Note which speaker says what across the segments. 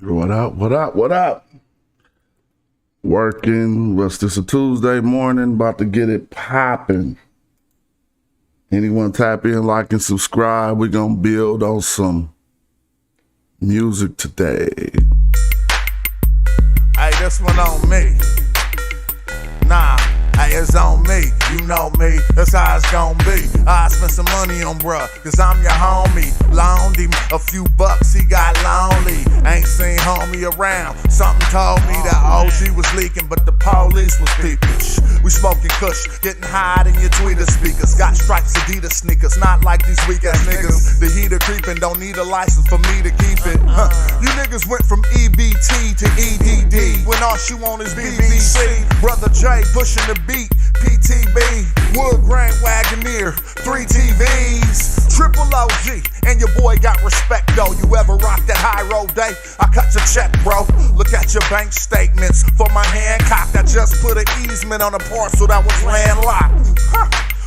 Speaker 1: What up? What up? What up? Working. What's this? A Tuesday morning. About to get it popping. Anyone tap in, like, and subscribe. We're going to build on some music today.
Speaker 2: Hey, this one on me. Nah, hey, it's on me. You know me, that's how it's gon' be. I spent some money on bruh, cause I'm your homie. Loaned him a few bucks, he got lonely. Ain't seen homie around. Something told me that OG was leaking, but the police was peepish. We smoking kush, getting high in your tweeter speakers. Got stripes Adidas sneakers, not like these weak ass niggas. The heater creeping, don't need a license for me to keep it. You niggas went from EBT to EDD when all she want is BBC. Brother J pushing the beat, PTB, wood grain Wagoneer, 3 TVs, triple OG, and your boy got respect though. You ever rock that high road day? I cut your check, bro. Look at your bank statements. For my hand cocked, I just put an easement on a parcel that was landlocked.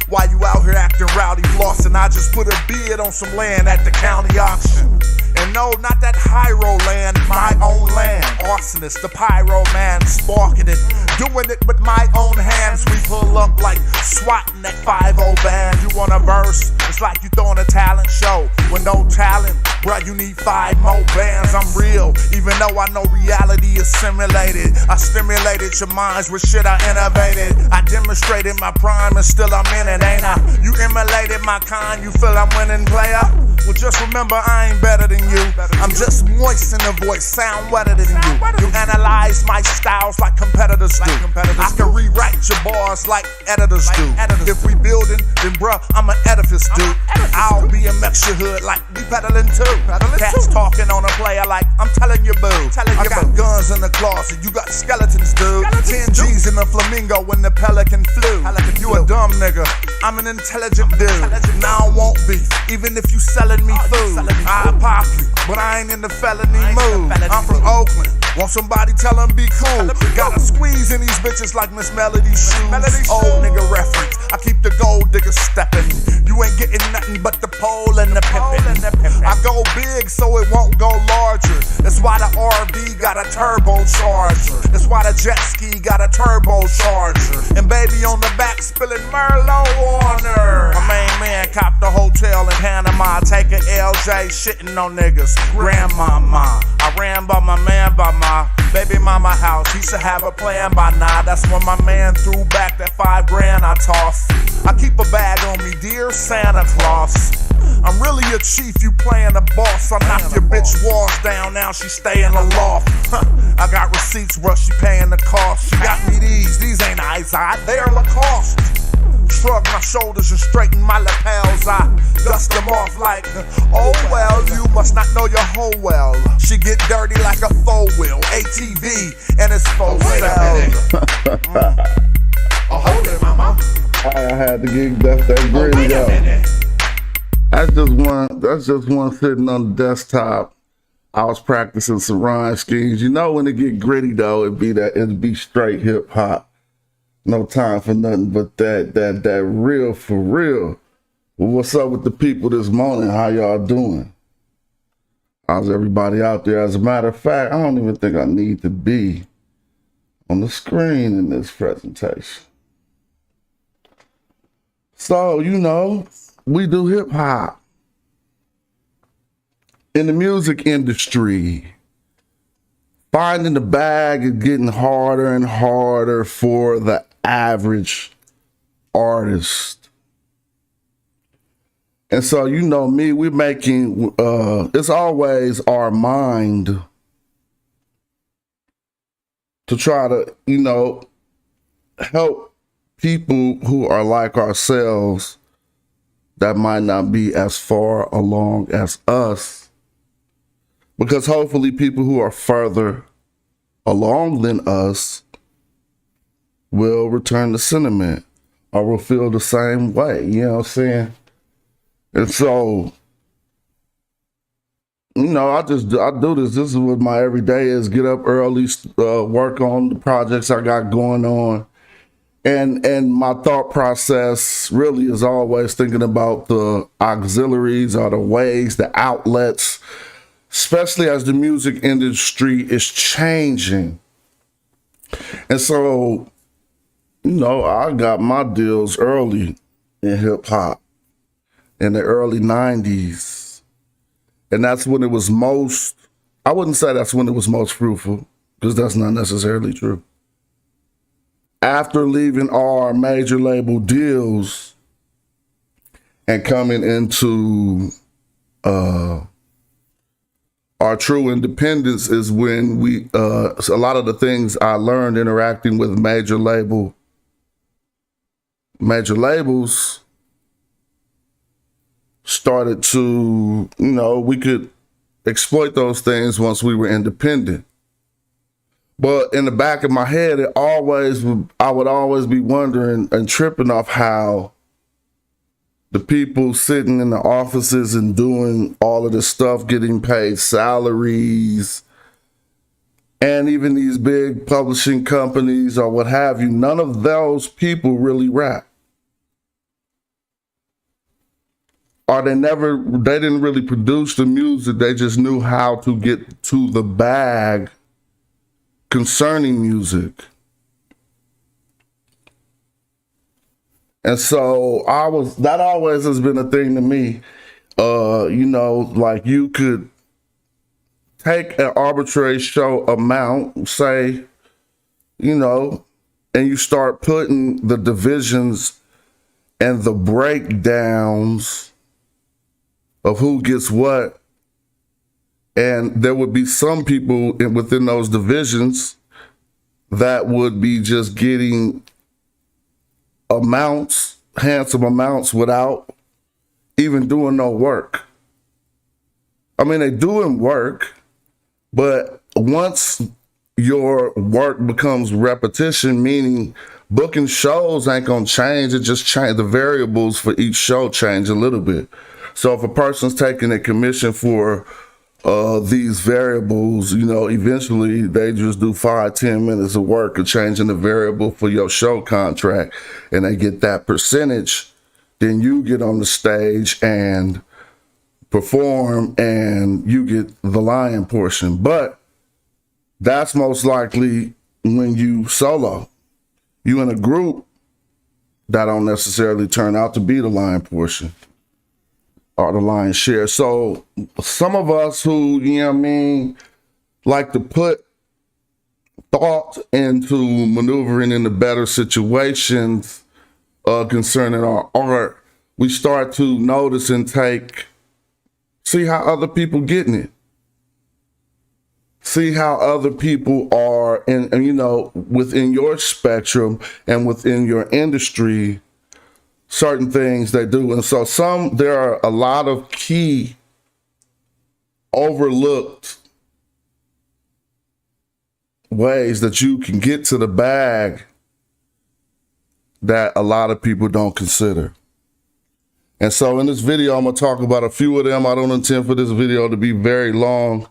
Speaker 2: While you out here acting rowdy flossing, I just put a bid on some land at the county auction. And no, not that high road land, my own land. Arsonist, the pyro man, sparking it, doing it with my own hands. We pull up like swatting that 5-0 band. You want a verse? It's like you throwing a talent show with no talent. Bruh, you need 5 more bands. I'm real, even though I know reality is simulated. I stimulated your minds with shit I innovated. I demonstrated my prime and still I'm in it, ain't I? You immolated my kind, you feel I'm winning, player? Well, just remember I ain't better than you. I'm just moist in the voice, sound wetter than you. You analyze my styles like competitors do. I can rewrite your bars like editors do. If we building, then bruh, I'm an edifice dude. I'll be a your hood like we peddling too. Cats talking on a player like I'm telling you boo. I got guns in the closet, you got skeletons dude. 10 G's in the flamingo when the pelican flew. You a dumb nigga, I'm an intelligent dude. Now I won't beef, even if you selling me food. I pop you, but I ain't in the felony mood. I'm from Oakland, want somebody tell him be cool. Gotta squeeze in these bitches like Miss Melody's shoes. Old nigga reference, I keep the gold digger stepping. You ain't getting nothing but the pole and the pimpin'. I go big so it won't go larger. That's why the RV got a turbocharger. That's why the jet ski got a turbocharger. And baby on the back spilling Merlot water. My main man copped the hotel in Panama, taking LJ shitting on niggas. Grandmama, I ran by my man by my baby mama house. He should have a plan by now. That's when my man threw back that $5 grand I tossed. I keep a bag on me, dear Santa Claus. I'm really a chief, you playing a boss. I knocked your bitch walls down, now she stay in the loft. I got receipts, bruh, she paying the cost. She got me these ain't Izod, they are Lacoste. Shrug my shoulders and straighten my lapels. I dust them off like, oh well, you must not know your whole well. She get dirty like a 4-wheel ATV, and it's for sale. Oh, hold it, mama.
Speaker 1: I had to get that gritty out. That's just one sitting on the desktop. I was practicing some rhyme schemes. You know when it get gritty though, it'd be straight hip hop. No time for nothing but that real for real. Well, what's up with the people this morning? How y'all doing? How's everybody out there? As a matter of fact, I don't even think I need to be on the screen in this presentation. So, you know, we do hip hop. In the music industry, finding the bag is getting harder and harder for the average artist. And so, you know me, we're making, it's always our mind to try to, you know, help people who are like ourselves that might not be as far along as us. Because hopefully people who are further along than us will return the sentiment or will feel the same way. You know what I'm saying? And so, you know, I do this. This is what my everyday is. Get up early, work on the projects I got going on. And my thought process really is always thinking about the auxiliaries or the ways, the outlets especially as the music industry is changing. And so, I got my deals early in hip hop in the early 90s. And that's when it was most, I wouldn't say that's when it was most fruitful, because that's not necessarily true. After leaving our major label deals and coming into our true independence is when a lot of the things I learned interacting with major labels started to, we could exploit those things once we were independent. But in the back of my head, I would always be wondering and tripping off how the people sitting in the offices and doing all of this stuff, getting paid salaries, and even these big publishing companies or what have you, none of those people really rap. Or they didn't really produce the music, they just knew how to get to the bag concerning music. And so that always has been a thing to me. Like you could take an arbitrary show amount, say, and you start putting the divisions and the breakdowns of who gets what. And there would be some people within those divisions that would be just getting handsome amounts without even doing no work. I mean, they're doing work, but once your work becomes repetition, meaning booking shows ain't gonna change, it just change. The variables for each show change a little bit. So if a person's taking a commission for these variables, eventually they just do 5-10 minutes of work of changing the variable for your show contract and they get that percentage. Then you get on the stage and perform and you get the lion portion. But that's most likely when you solo. You in a group, that don't necessarily turn out to be the lion portion or the lion's share. So some of us who, like to put thought into maneuvering into better situations concerning our art, we start to notice and see how other people getting it. See how other people are, and within your spectrum and within your industry, certain things they do. And so there are a lot of key overlooked ways that you can get to the bag that a lot of people don't consider. And so in this video, I'm gonna talk about a few of them. I don't intend for this video to be very long.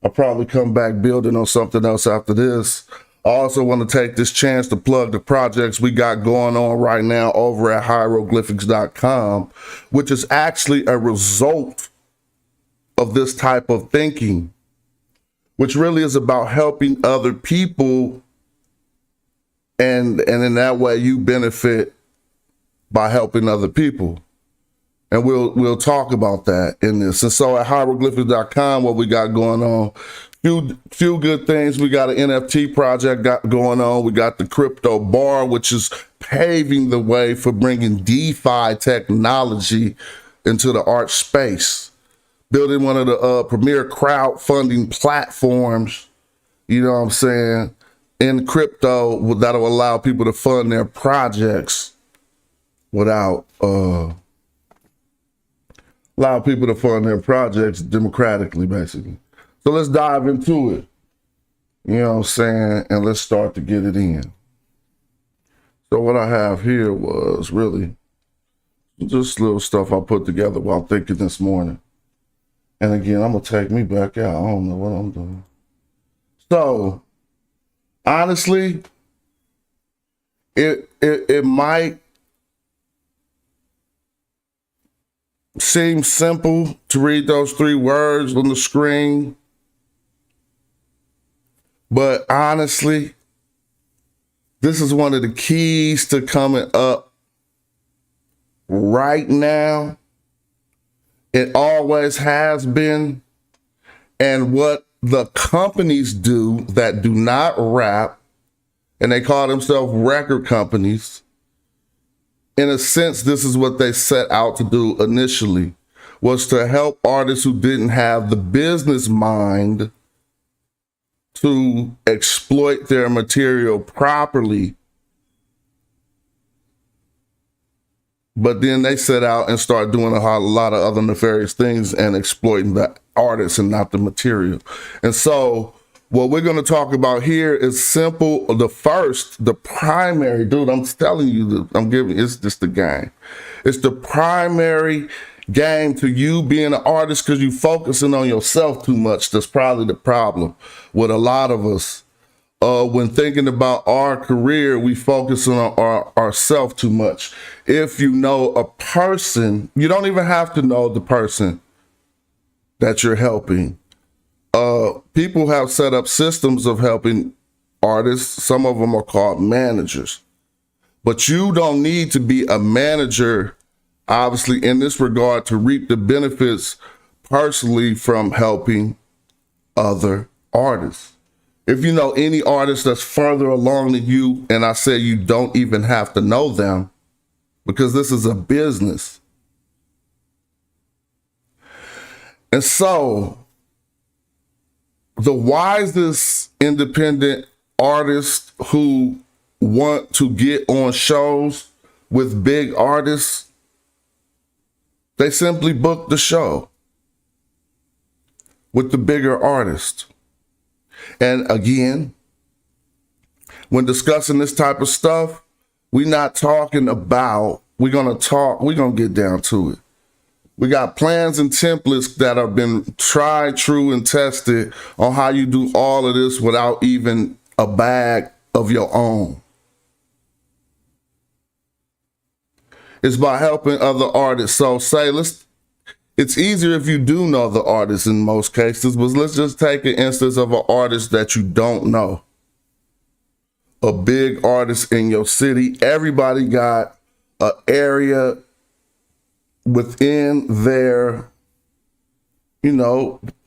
Speaker 1: I'll probably come back building on something else after this. I also want to take this chance to plug the projects we got going on right now over at hieroglyphics.com, which is actually a result of this type of thinking, which really is about helping other people. And in that way, you benefit by helping other people. And we'll talk about that in this. And so at hieroglyphics.com, what we got going on, few good things. We got an NFT project going on. We got the crypto bar, which is paving the way for bringing DeFi technology into the art space. Building one of the premier crowdfunding platforms, you know what I'm saying, in crypto that'll allow people to fund their projects without allow people to fund their projects democratically, basically. So let's dive into it, you know what I'm saying, and let's start to get it in. So what I have here was really just little stuff I put together while thinking this morning. And again, I'm gonna take me back out. I don't know what I'm doing. So honestly, it might Seems simple to read those 3 words on the screen, but honestly, this is one of the keys to coming up right now. It always has been. And what the companies do that do not rap, and they call themselves record companies, in a sense, this is what they set out to do initially, was to help artists who didn't have the business mind to exploit their material properly. But then they set out and start doing a lot of other nefarious things and exploiting the artists and not the material. And so what we're going to talk about here is simple. The primary, dude, I'm telling you, it's just the game. It's the primary game to you being an artist, because you focusing on yourself too much. That's probably the problem with a lot of us. When thinking about our career, we focus on ourself too much. If you know a person, you don't even have to know the person that you're helping. People have set up systems of helping artists. Some of them are called managers. But you don't need to be a manager, obviously, in this regard, to reap the benefits personally from helping other artists. If you know any artist that's further along than you, and I say you don't even have to know them, because this is a business. And so the wisest independent artists who want to get on shows with big artists, they simply book the show with the bigger artist. And again, when discussing this type of stuff, we're not talking about, we're going to get down to it. We got plans and templates that have been tried, true, and tested on how you do all of this without even a bag of your own. It's by helping other artists. So it's easier if you do know the artist in most cases, but let's just take an instance of an artist that you don't know. A big artist in your city. Everybody got an area within their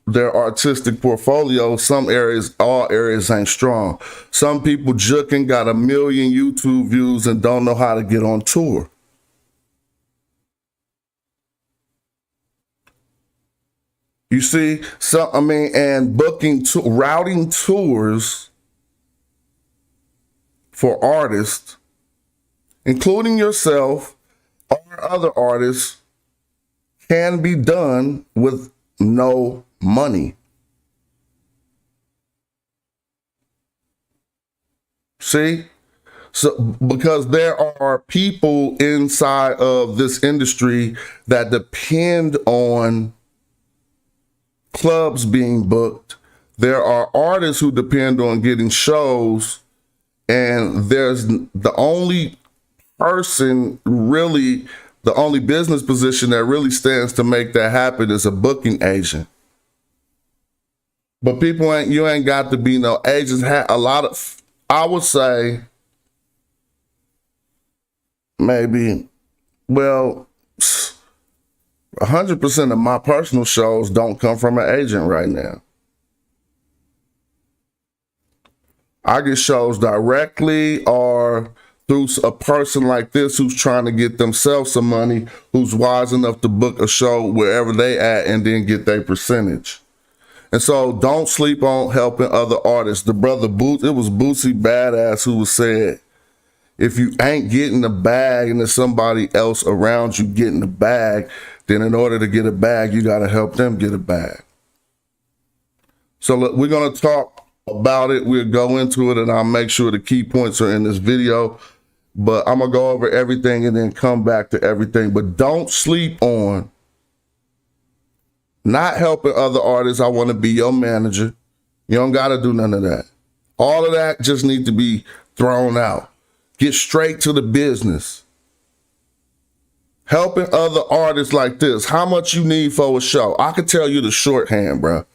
Speaker 1: artistic portfolio. Some areas, all areas ain't strong. Some people jooking, got 1 million YouTube views and don't know how to get on tour. You see, and routing tours for artists, including yourself or other artists, can be done with no money. See? So, because there are people inside of this industry that depend on clubs being booked. There are artists who depend on getting shows, and there's the only business position that really stands to make that happen is a booking agent. But you ain't got to be no agents. I would say maybe, 100% of my personal shows don't come from an agent right now. I get shows directly or through a person like this who's trying to get themselves some money, who's wise enough to book a show wherever they at and then get their percentage. And so don't sleep on helping other artists. The brother Boots, it was Bootsy Badass who said, if you ain't getting the bag and there's somebody else around you getting the bag, then in order to get a bag, you got to help them get a bag. So look, we're going to talk about it. We'll go into it, and I'll make sure the key points are in this video. But I'm going to go over everything and then come back to everything. But don't sleep on not helping other artists. I want to be your manager. You don't got to do none of that. All of that just needs to be thrown out. Get straight to the business. Helping other artists like this. How much you need for a show? I could tell you the shorthand, bro.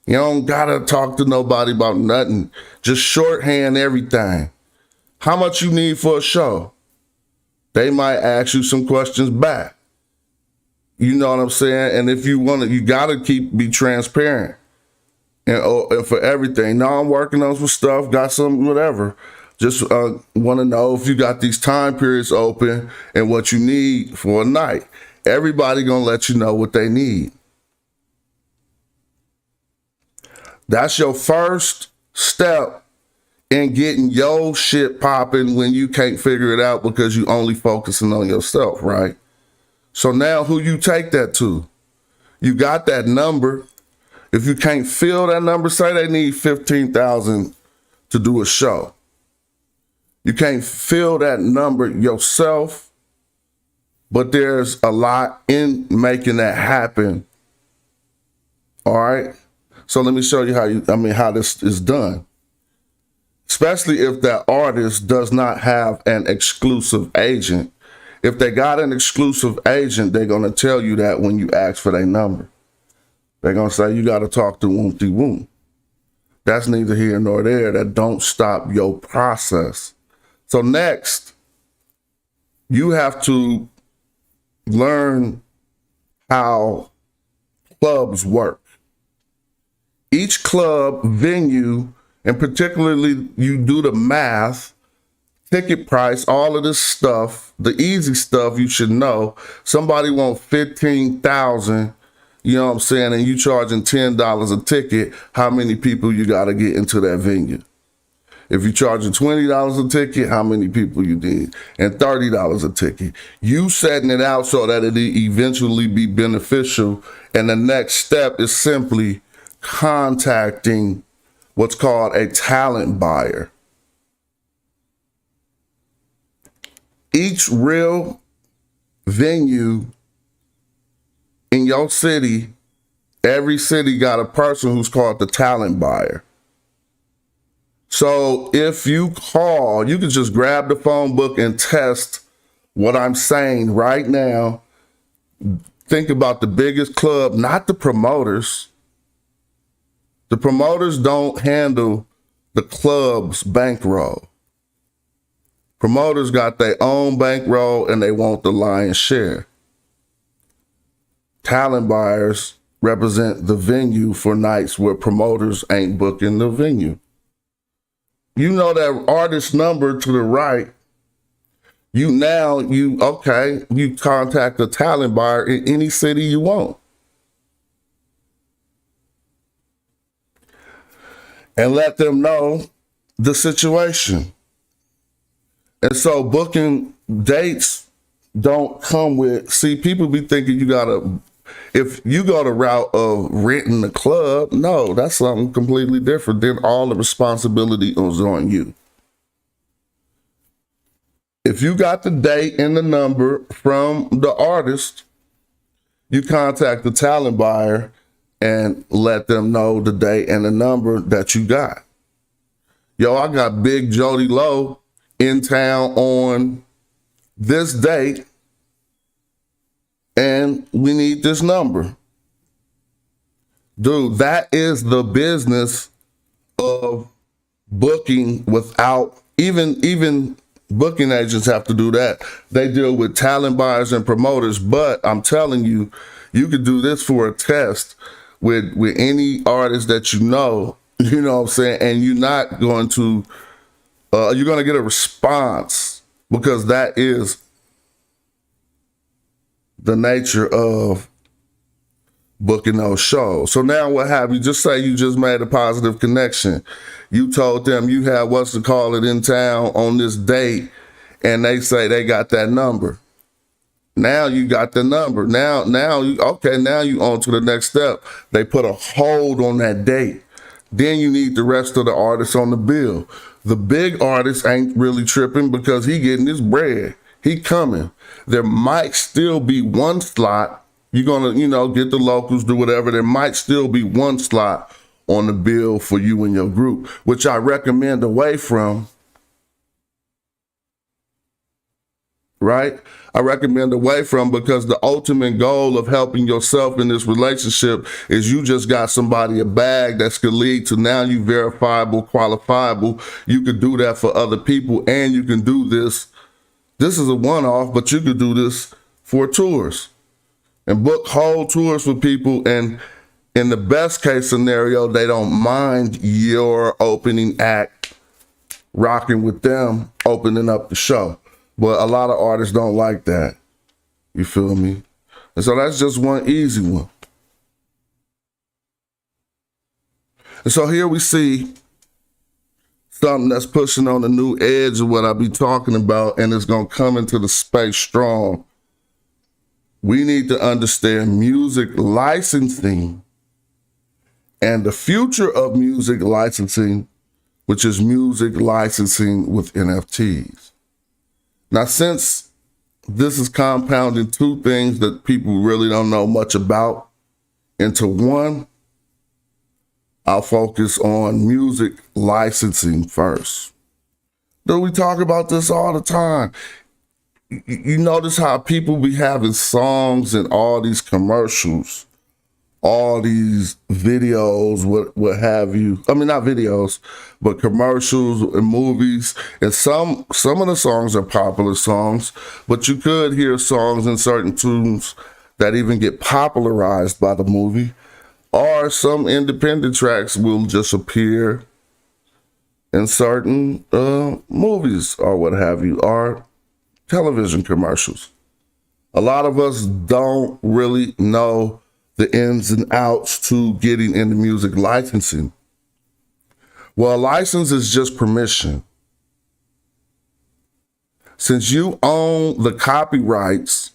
Speaker 1: You don't gotta talk to nobody about nothing. Just shorthand everything. How much you need for a show? They might ask you some questions back. You know what I'm saying? And if you want to, you gotta be transparent. And for everything. Now I'm working on some stuff, got some whatever. Just want to know if you got these time periods open and what you need for a night. Everybody gonna let you know what they need. That's your first step in getting your shit popping when you can't figure it out because you only focusing on yourself, right? So now who you take that to? You got that number. If you can't fill that number, say they need 15,000 to do a show. You can't fill that number yourself, but there's a lot in making that happen. All right. So let me show you how this is done. Especially if that artist does not have an exclusive agent. If they got an exclusive agent, they're going to tell you that when you ask for their number. They're going to say, you got to talk to Woonty Woon. That's neither here nor there. That don't stop your process. So next, you have to learn how clubs work. Each club venue, and particularly you do the math, ticket price, all of this stuff, the easy stuff you should know. Somebody want 15,000, you know what I'm saying, and you charging $10 a ticket, how many people you got to get into that venue? If you're charging $20 a ticket, how many people you need? And $30 a ticket. You setting it out so that it eventually be beneficial. And the next step is simply contacting what's called a talent buyer. Each real venue in your city, every city got a person who's called the talent buyer. So if you call, you can just grab the phone book and test what I'm saying right now. Think about the biggest club, not the promoters. The promoters don't handle the club's bankroll. Promoters got their own bankroll and they want the lion's share. Talent buyers represent the venue for nights where promoters ain't booking the venue. You know that artist number to the right. You contact a talent buyer in any city you want. And let them know the situation. And so booking dates don't come with, see, people be thinking if you go the route of renting the club, no, that's something completely different. Then all the responsibility is on you. If you got the date and the number from the artist, you contact the talent buyer and let them know the date and the number that you got. Yo, I got Big Jody Lowe in town on this date, and we need this number. Dude, that is the business of booking without, even booking agents have to do that. They deal with talent buyers and promoters, but I'm telling you, you could do this for a test with any artist that you know what I'm saying, and you're not going to, you're going to get a response, because that is the nature of booking those shows. So now what have you? Just say you just made a positive connection. You told them you have what's to call it in town on this date, and they say they got that number. Now you got the number. Now you on to the next step. They put a hold on that date. Then you need the rest of the artists on the bill. The big artist ain't really tripping because he getting his bread. He coming. There might still be one slot. You're gonna, get the locals, do whatever. There might still be one slot on the bill for you and your group, which I recommend away from. right? I recommend away from, because the ultimate goal of helping yourself in this relationship is you just got somebody a bag that's could lead to now you verifiable, qualifiable. You could do that for other people, and you can do this. This is a one-off, but you could do this for tours and book whole tours for people. And in the best case scenario, they don't mind your opening act rocking with them, opening up the show. But a lot of artists don't like that. You feel me? And so that's just one easy one. And so here we see something that's pushing on the new edge of what I be talking about, and it's going to come into the space strong. We need to understand music licensing and the future of music licensing, which is music licensing with NFTs. Now, since this is compounding two things that people really don't know much about into one, I'll focus on music licensing first. Though we talk about this all the time. You notice how people be having songs and all these commercials, all these videos, what have you. I mean, not videos, but commercials and movies. And some of the songs are popular songs, but you could hear songs in certain tunes that even get popularized by the movie. Or some independent tracks will just appear in certain movies or what have you, or television commercials. A lot of us don't really know the ins and outs to getting into music licensing. Well, a license is just permission. Since you own the copyrights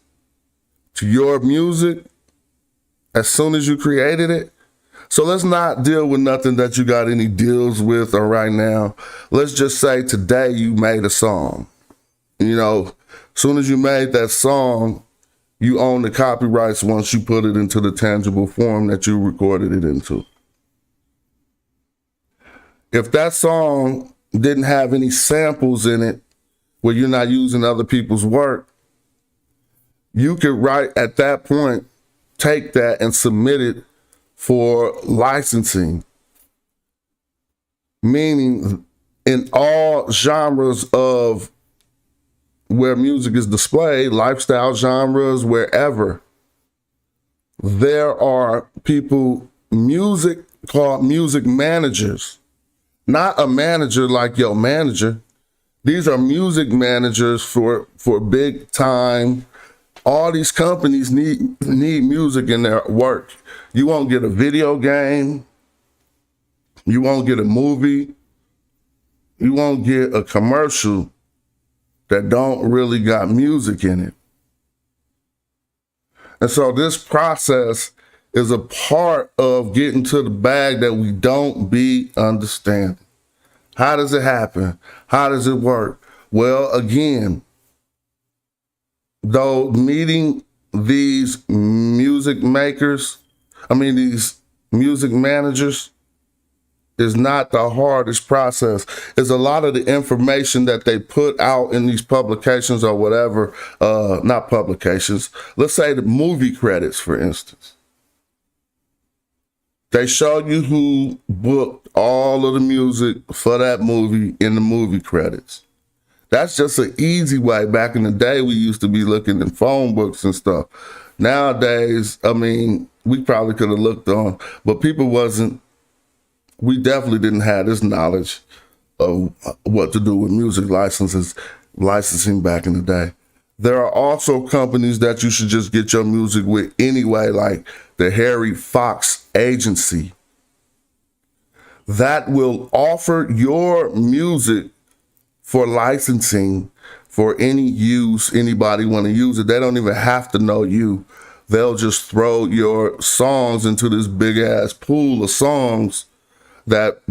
Speaker 1: to your music as soon as you created it, so let's not deal with nothing that you got any deals with or right now. Let's just say today you made a song. You know, soon as you made that song, you own the copyrights once you put it into the tangible form that you recorded it into. If that song didn't have any samples in it where you're not using other people's work, you could right at that point take that and submit it for licensing. Meaning in all genres of where music is displayed, lifestyle genres, wherever, there are people, called music managers. Not a manager like your manager. These are music managers for big time. All these companies need music in their work. You won't get a video game. You won't get a movie. You won't get a commercial that don't really got music in it. And so this process is a part of getting to the bag that we don't be understanding. How does it happen? How does it work? Well, again, though meeting these music makers, these music managers, is not the hardest process. It's a lot of the information that they put out in these publications or whatever, not publications, let's say the movie credits, for instance. They show you who booked all of the music for that movie in the movie credits. That's just an easy way. Back in the day, we used to be looking in phone books and stuff. Nowadays, we probably could have looked on, but we definitely didn't have this knowledge of what to do with music licensing back in the day. There are also companies that you should just get your music with anyway, like the Harry Fox Agency. That will offer your music for licensing for any use, anybody want to use it. They don't even have to know you. They'll just throw your songs into this big ass pool of songs that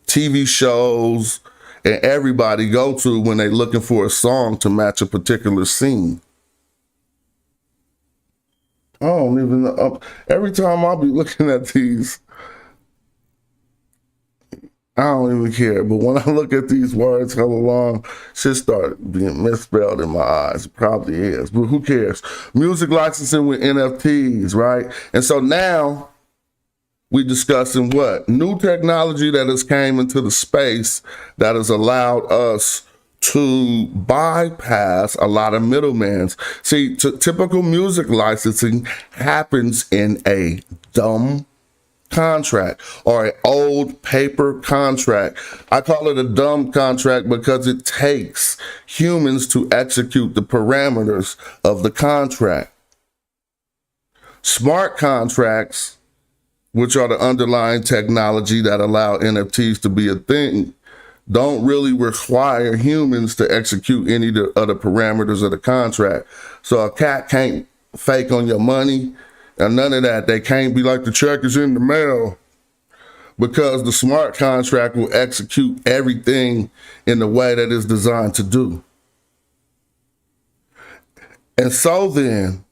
Speaker 1: TV shows and everybody go to when they're looking for a song to match a particular scene. I don't even know. Every time I'll be looking at these, I don't even care. But when I look at these words come along, shit start being misspelled in my eyes. It probably is, but who cares? Music licensing with NFTs, right? And so now we discussing what? New technology that has came into the space that has allowed us to bypass a lot of middlemen. See, typical music licensing happens in a dumb contract or an old paper contract. I call it a dumb contract because it takes humans to execute the parameters of the contract. Smart contracts, which are the underlying technology that allow NFTs to be a thing, don't really require humans to execute any of the parameters of the contract. So a cat can't fake on your money and none of that. They can't be like, the check is in the mail, because the smart contract will execute everything in the way that it's designed to do. And so then,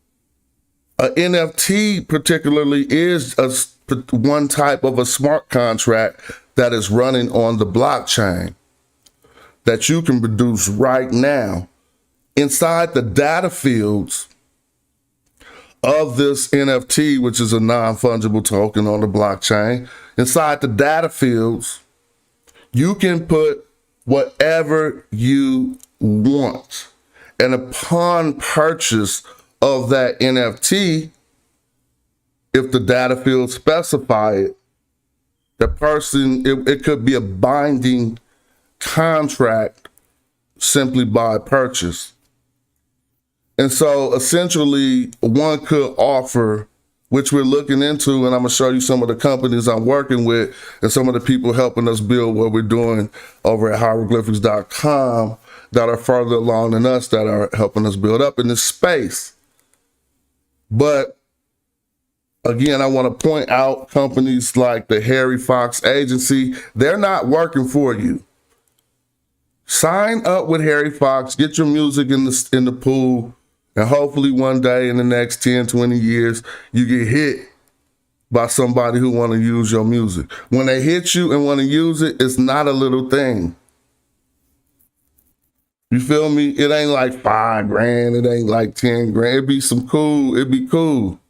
Speaker 1: a NFT particularly is one type of a smart contract that is running on the blockchain that you can produce right now. Inside the data fields of this NFT, which is a non-fungible token on the blockchain, inside the data fields, you can put whatever you want. And upon purchase of that NFT, if the data fields specify it, the person, it could be a binding contract simply by purchase. And so essentially one could offer, which we're looking into, and I'm gonna show you some of the companies I'm working with and some of the people helping us build what we're doing over at hieroglyphics.com that are further along than us, that are helping us build up in this space. But again, I want to point out companies like the Harry Fox Agency. They're not working for you. Sign up with Harry Fox, get your music in the pool, and hopefully one day in the next 10, 20 years, you get hit by somebody who want to use your music. When they hit you and want to use it, it's not a little thing. You feel me? It ain't like $5,000. It ain't like 10 grand. It'd be cool.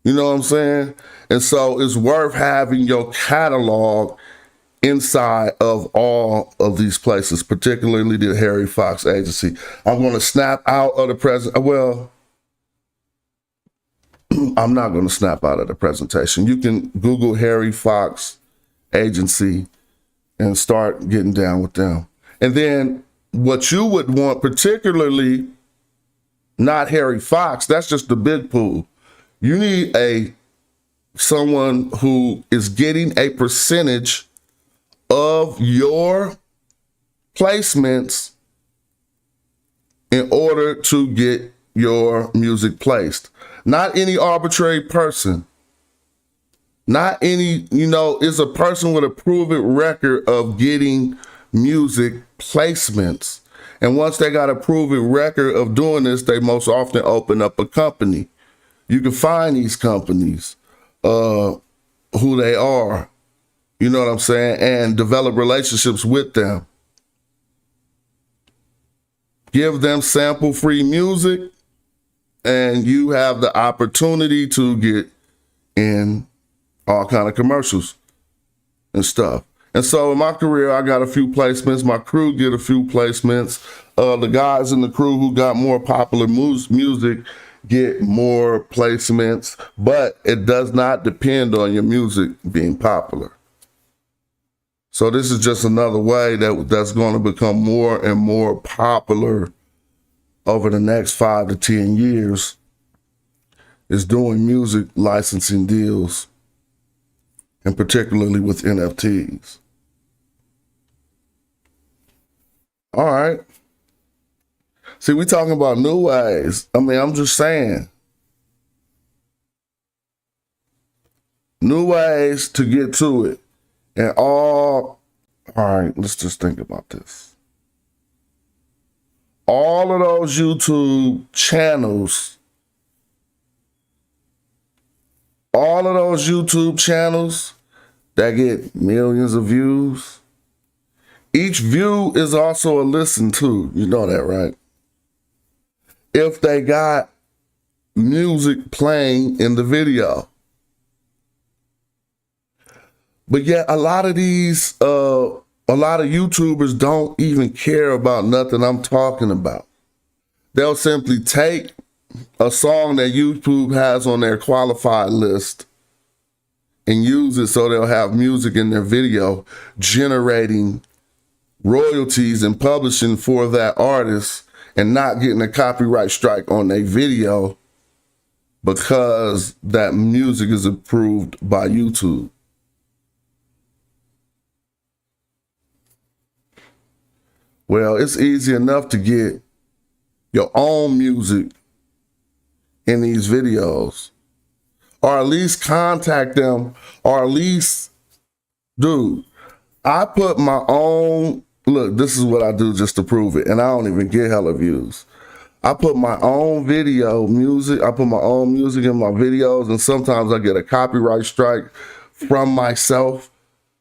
Speaker 1: You know what I'm saying? And so it's worth having your catalog inside of all of these places, particularly the Harry Fox Agency. I'm going to snap out of the present. Well, I'm not going to snap out of the presentation. You can Google Harry Fox Agency and start getting down with them. And then what you would want, particularly not Harry Fox, that's just the big pool. You need someone who is getting a percentage of your placements in order to get your music placed. Not any arbitrary person. Not any, it's a person with a proven record of getting music placements. And once they got a proven record of doing this, they most often open up a company. You can find these companies, who they are, you know what I'm saying, and develop relationships with them. Give them sample-free music, and you have the opportunity to get in all kind of commercials and stuff. And so in my career, I got a few placements. My crew get a few placements. The guys in the crew who got more popular music get more placements, but it does not depend on your music being popular. So this is just another way that's going to become more and more popular over the next 5 to 10 years, is doing music licensing deals, and particularly with NFTs. All right. See, we talking about new ways. I mean, I'm just saying. New ways to get to it. And all right, let's just think about this. All of those YouTube channels, that get millions of views. Each view is also a listen too. You know that, right? If they got music playing in the video. But yet a lot of YouTubers don't even care about nothing I'm talking about. They'll simply take a song that YouTube has on their qualified list and use it so they'll have music in their video, generating royalties and publishing for that artist and not getting a copyright strike on their video because that music is approved by YouTube. Well, it's easy enough to get your own music in these videos, or at least contact them, or at least, dude, I put my own, look, this is what I do just to prove it, and I don't even get hella views. I put my own video music, I put my own music in my videos, and sometimes I get a copyright strike from myself.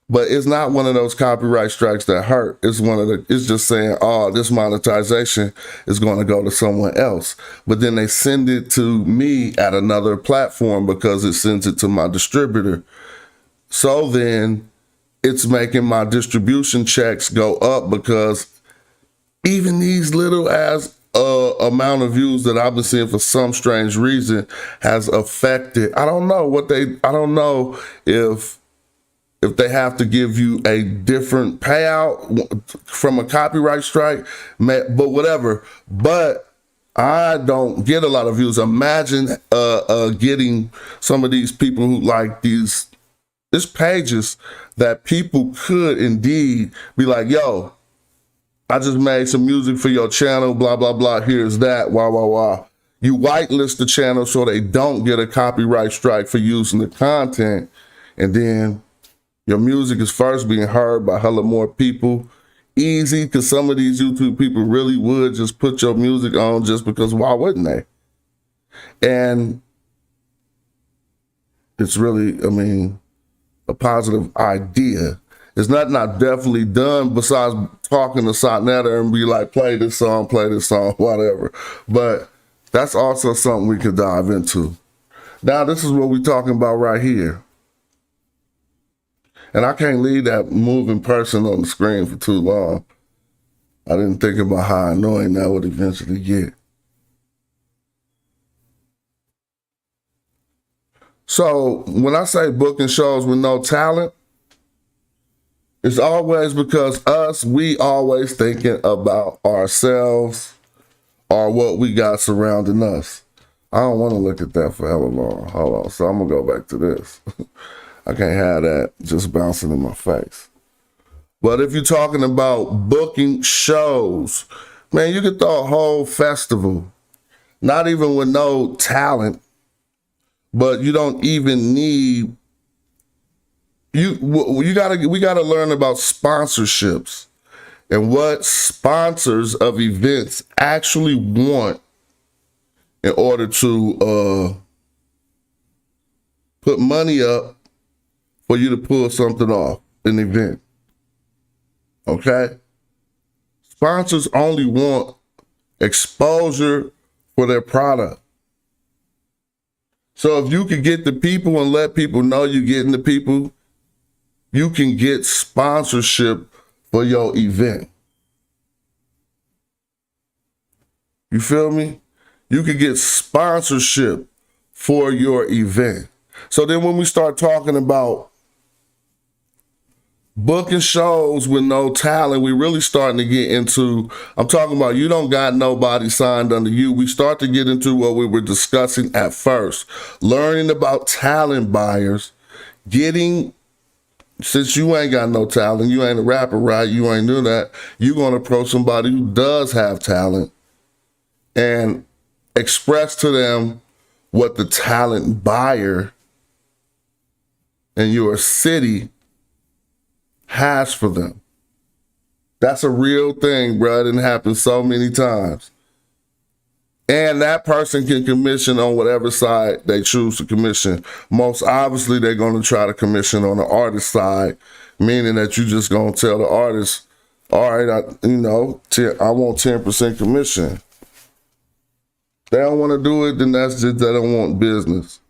Speaker 1: But it's not one of those copyright strikes that hurt. It's just saying, oh, this monetization is going to go to someone else. But then they send it to me at another platform because it sends it to my distributor. So then it's making my distribution checks go up because even these little ass amount of views that I've been seeing for some strange reason has affected. I don't know if they have to give you a different payout from a copyright strike, but whatever. But I don't get a lot of views. Imagine getting some of these people who like these pages that people could indeed be like, yo, I just made some music for your channel, blah, blah, blah. Here's that, wah, wah, wah. You whitelist the channel so they don't get a copyright strike for using the content. And then your music is first being heard by hella more people. Easy, because some of these YouTube people really would just put your music on just because why wouldn't they? And it's really, I mean, a positive idea. It's nothing I've definitely done besides talking to Sonetta and be like, play this song, whatever. But that's also something we could dive into. Now, this is what we're talking about right here. And I can't leave that moving person on the screen for too long. I didn't think about how annoying that would eventually get. So when I say booking shows with no talent, it's always because we always thinking about ourselves or what we got surrounding us. I don't want to look at that for hella long. Hold on. So I'm going to go back to this. I can't have that just bouncing in my face. But if you're talking about booking shows, man, you could throw a whole festival, not even with no talent, but you don't even need, we gotta learn about sponsorships and what sponsors of events actually want in order to put money up for you to pull something off, an event. Okay? Sponsors only want exposure for their product. So if you can get the people and let people know you're getting the people, you can get sponsorship for your event. You feel me? You can get sponsorship for your event. So then when we start talking about booking shows with no talent, we really starting to get into, I'm talking about you don't got nobody signed under you. We start to get into what we were discussing at first, learning about talent buyers, since you ain't got no talent, you ain't a rapper, right? You ain't doing that. You're going to approach somebody who does have talent and express to them what the talent buyer in your city has for them. That's a real thing, bro. It didn't happen so many times. And that person can commission on whatever side they choose to commission. Most obviously, they're going to try to commission on the artist side, meaning that you're just going to tell the artist, all right, I want 10% commission. They don't want to do it, then that's just they don't want business.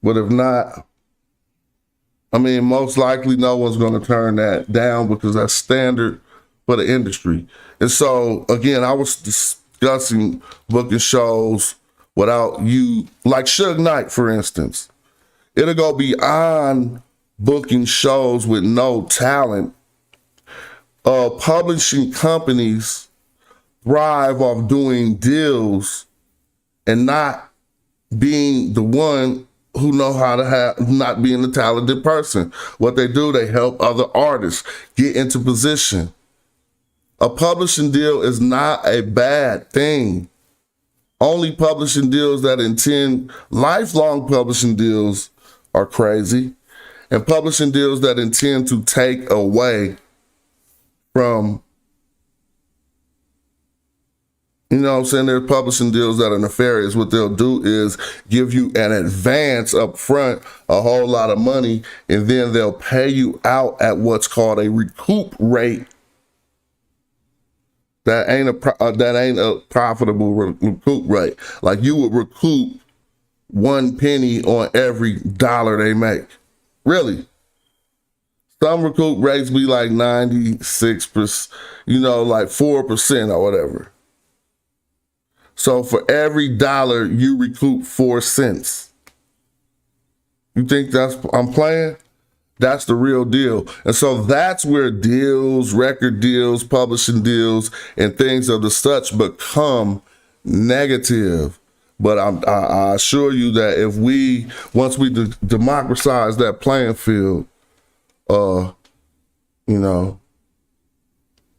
Speaker 1: But if not, most likely no one's going to turn that down because that's standard for the industry. And so, again, I was discussing booking shows without you, like Suge Knight, for instance. It'll go beyond booking shows with no talent. Publishing companies thrive off doing deals and not being the one who know how to not being the talented person. What they do, they help other artists get into position. A publishing deal is not a bad thing. Only publishing deals that intend lifelong publishing deals are crazy. And publishing deals that intend to take away from, there's publishing deals that are nefarious. What they'll do is give you an advance up front, a whole lot of money, and then they'll pay you out at what's called a recoup rate. That ain't a profitable recoup rate. Like you would recoup 1 penny on every dollar they make. Really. Some recoup rates be like 96%, like 4% or whatever. So for every dollar, you recoup 4 cents. You think I'm playing? That's the real deal. And so that's where deals, record deals, publishing deals, and things of the such become negative. But I assure you that once we democratize that playing field,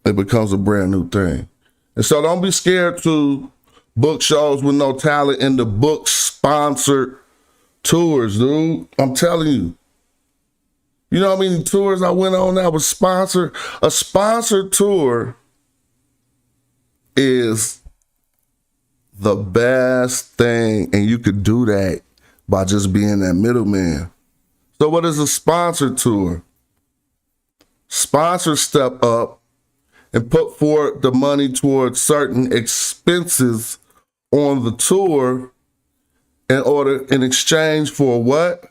Speaker 1: it becomes a brand new thing. And so don't be scared to book shows with no talent in the book sponsored tours, dude. I'm telling you. You know how many tours I went on that was sponsored? A sponsored tour is the best thing, and you could do that by just being that middleman. So what is a sponsored tour? Sponsors step up and put forward the money towards certain expenses on the tour in exchange for what?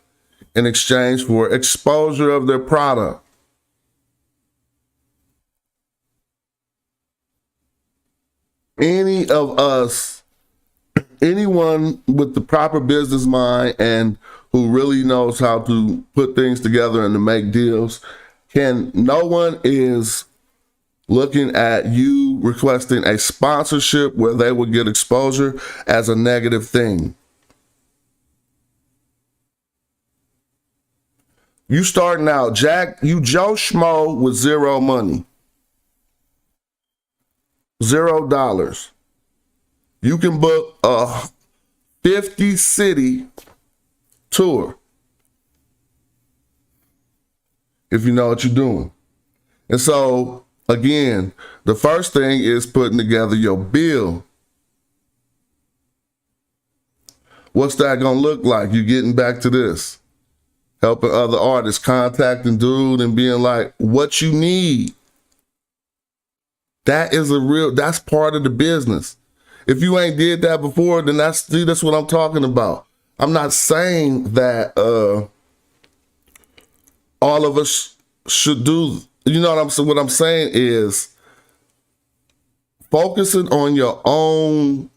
Speaker 1: In exchange for exposure of their product. Any of us, anyone with the proper business mind and who really knows how to put things together and to make deals, no one is looking at you requesting a sponsorship where they will get exposure as a negative thing. You starting out, Jack, you Joe Schmo with zero money. $0. You can book a 50-city tour if you know what you're doing. And so, again, the first thing is putting together your bill. What's that going to look like? You getting back to this. Helping other artists, contacting dude and being like, what you need. That's part of the business. If you ain't did that before, then that's what I'm talking about. I'm not saying that all of us should do, you know what I'm saying? What I'm saying is focusing on your own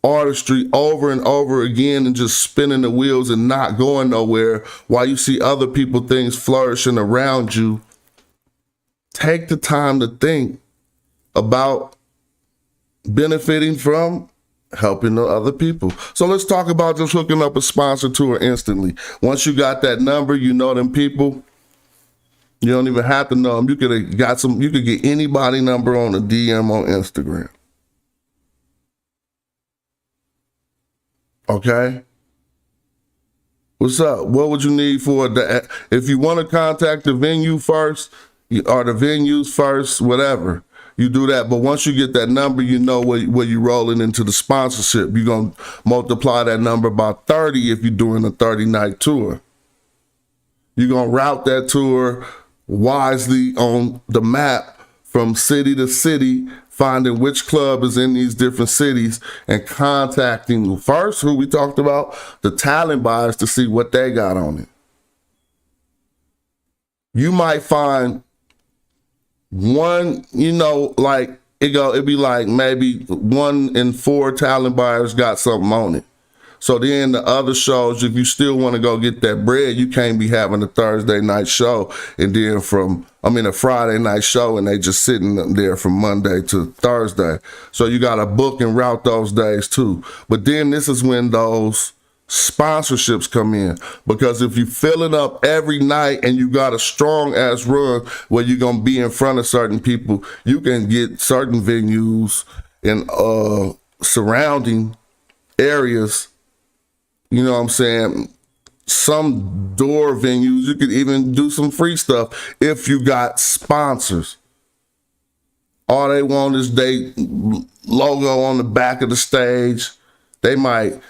Speaker 1: artistry over and over again and just spinning the wheels and not going nowhere while you see other people things flourishing around you. Take the time to think about benefiting from helping the other people. So let's talk about just hooking up a sponsor tour instantly. Once you got that number, you know them people. You don't even have to know them. You could get anybody number on a DM on Instagram. Okay? What's up? What would you need for that? If you want to contact the venue first, or the venues first, whatever, You do that, but once you get that number, you know where you're rolling into the sponsorship. You're going to multiply that number by 30 if you're doing a 30-night tour. You're going to route that tour wisely on the map from city to city, finding which club is in these different cities and contacting first, who we talked about, the talent buyers to see what they got on it. You might find one, like it'd be like maybe 1 in 4 talent buyers got something on it. So then the other shows, if you still want to go get that bread, you can't be having a Thursday night show and then a Friday night show and they just sitting there from Monday to Thursday. So you got to book and route those days too. But then this is when those sponsorships come in, because if you filling up every night and you got a strong ass run where you're going to be in front of certain people, you can get certain venues in surrounding areas. You know what I'm saying? Some door venues, you could even do some free stuff if you got sponsors. All they want is their logo on the back of the stage. They might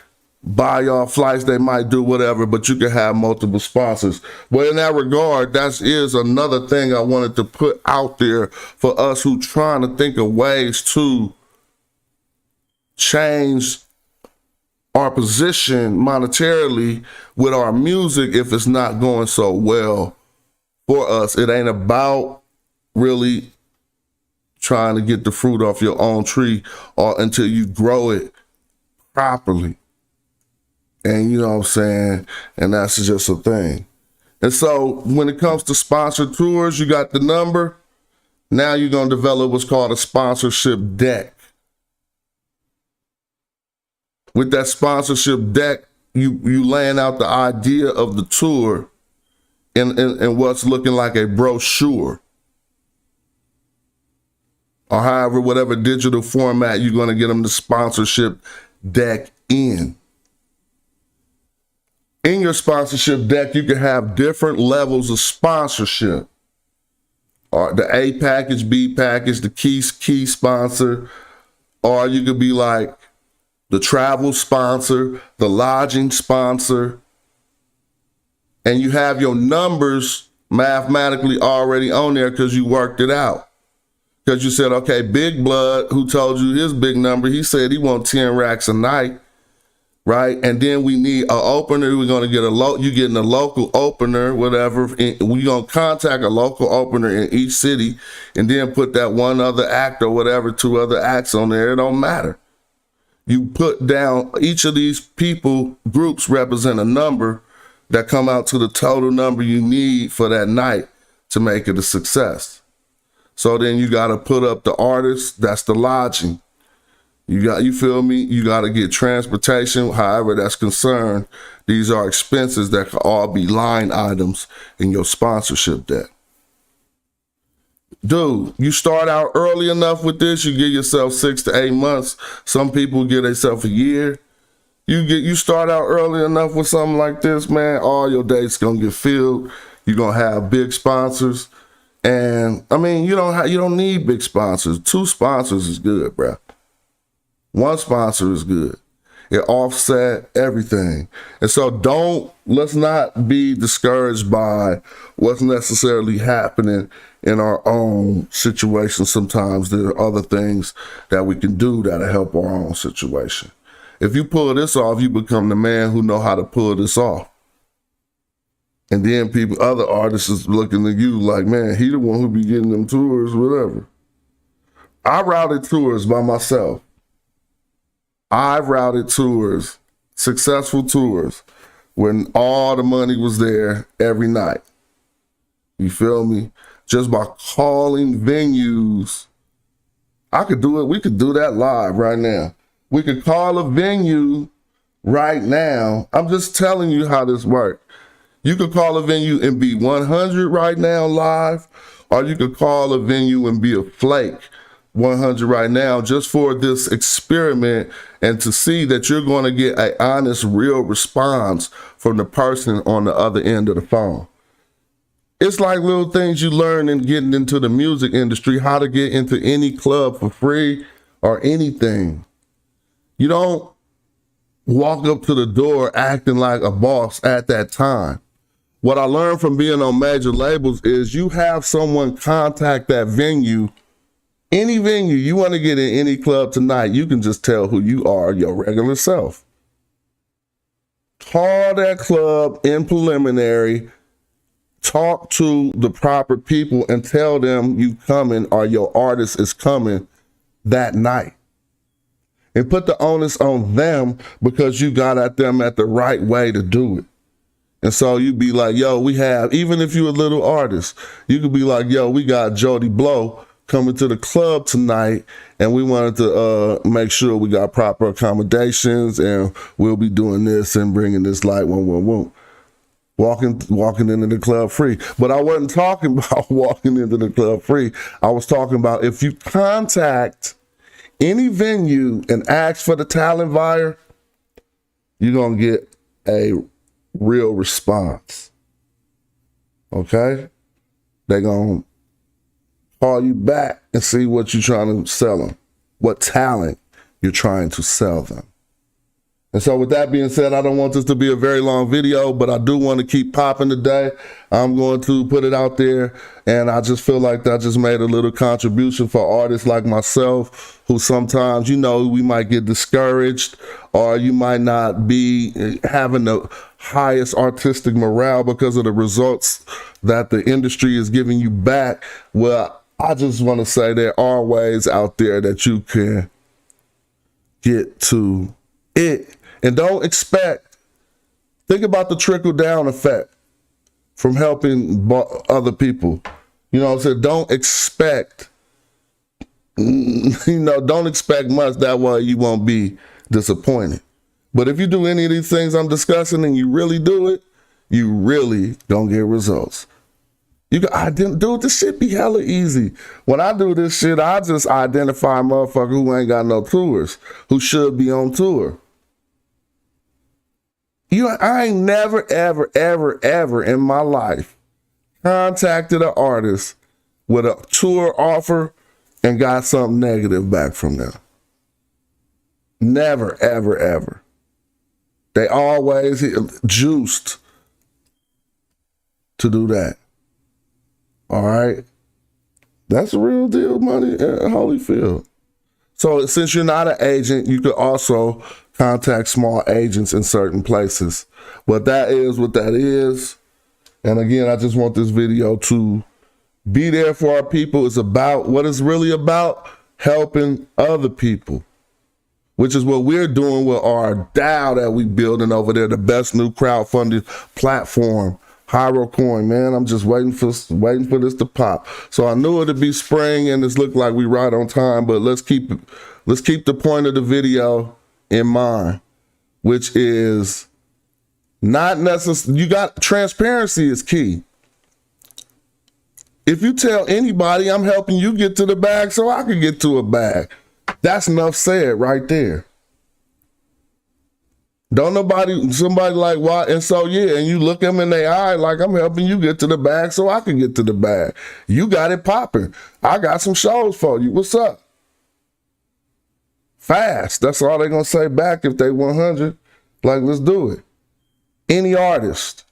Speaker 1: buy y'all flights, they might do whatever, but you can have multiple sponsors. Well, in that regard, that is another thing I wanted to put out there for us who trying to think of ways to change our position monetarily with our music if it's not going so well for us. It ain't about really trying to get the fruit off your own tree or until you grow it properly. And you know what I'm saying? And that's just a thing. And so when it comes to sponsored tours, you got the number. Now you're going to develop what's called a sponsorship deck. With that sponsorship deck, you laying out the idea of the tour in what's looking like a brochure. Or however, whatever digital format you're going to get them the sponsorship deck in. In your sponsorship deck, you can have different levels of sponsorship. Or the A package, B package, the key sponsor. Or you could be like the travel sponsor, the lodging sponsor. And you have your numbers mathematically already on there because you worked it out. Because you said, okay, Big Blood, who told you his big number, he said he wants 10 racks a night. Right, and then we need an opener. We're gonna get you getting a local opener, whatever. We're gonna contact a local opener in each city, and then put that one other act or whatever, 2 other acts on there. It don't matter. You put down each of these groups represent a number that come out to the total number you need for that night to make it a success. So then you got to put up the artist. That's the lodging. You feel me? You got to get transportation, however that's concerned. These are expenses that could all be line items in your sponsorship deck. Dude, you start out early enough with this, you give yourself 6 to 8 months. Some people give themselves a year. You start out early enough with something like this, man, all your dates gonna get filled. You're gonna have big sponsors. And I mean, you don't need big sponsors. 2 sponsors is good, bro. 1 sponsor is good. It offset everything. And so let's not be discouraged by what's necessarily happening in our own situation. Sometimes there are other things that we can do that'll help our own situation. If you pull this off, you become the man who know how to pull this off. And then other artists is looking at you like, man, he the one who be getting them tours, whatever. I routed tours by myself. I've routed tours, successful tours, when all the money was there every night. You feel me? Just by calling venues. I could do it. We could do that live right now. We could call a venue right now. I'm just telling you how this works. You could call a venue and be 100 right now live, or you could call a venue and be a flake 100 right now, just for this experiment and to see that you're going to get an honest, real response from the person on the other end of the phone. It's like little things you learn in getting into the music industry, how to get into any club for free or anything. You don't walk up to the door acting like a boss at that time. What I learned from being on major labels is you have someone contact that venue, any venue you want to get in any club tonight, you can just tell who you are, your regular self. Call that club in preliminary, talk to the proper people and tell them you coming or your artist is coming that night. And put the onus on them because you got at them at the right way to do it. And so you be like, yo, we have, even if you're a little artist, you could be like, yo, we got Jody Blow coming to the club tonight, and we wanted to make sure we got proper accommodations, and we'll be doing this and bringing this light, walking into the club free. But I wasn't talking about walking into the club free. I was talking about if you contact any venue and ask for the talent buyer, you're going to get a real response. Okay? They're going to call you back and see what you're trying to sell them, what talent you're trying to sell them. And so with that being said, I don't want this to be a very long video, but I do want to keep popping today. I'm going to put it out there, and I just feel like that just made a little contribution for artists like myself who sometimes, you know, we might get discouraged or you might not be having the highest artistic morale because of the results that the industry is giving you back. Well, I just want to say there are ways out there that you can get to it. And don't expect, think about the trickle down effect from helping other people. You know what I'm saying? Don't expect much, that way you won't be disappointed. But if you do any of these things I'm discussing and you really do it, you really don't get results. I didn't do this shit be hella easy. When I do this shit, I just identify a motherfucker who ain't got no tours, who should be on tour. I ain't never, ever, ever, ever in my life contacted an artist with a tour offer and got something negative back from them. Never, ever, ever. They always juiced to do that. All right? That's a real deal money at Holyfield. So since you're not an agent, you could also contact small agents in certain places. But that is what that is. And again, I just want this video to be there for our people. It's about what it's really about, helping other people, which is what we're doing with our DAO that we building over there, the best new crowdfunding platform, HyroCoin, man. I'm just waiting for this to pop. So I knew it'd be spring and it's looked like we right on time, but let's keep the point of the video in mind, which is not necessarily, transparency is key. If you tell anybody I'm helping you get to the bag so I can get to a bag, that's enough said right there. Don't somebody like, why? And so, yeah, and you look them in their eye like I'm helping you get to the bag so I can get to the bag. You got it popping. I got some shows for you. What's up? Fast. That's all they're going to say back if they 100. Like, let's do it. Any artist.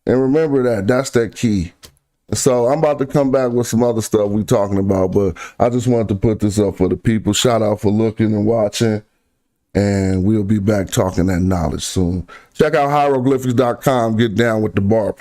Speaker 1: And remember that's that key. So I'm about to come back with some other stuff we talking about, but I just wanted to put this up for the people. Shout out for looking and watching. And we'll be back talking that knowledge soon. Check out hieroglyphics.com. Get down with the bar.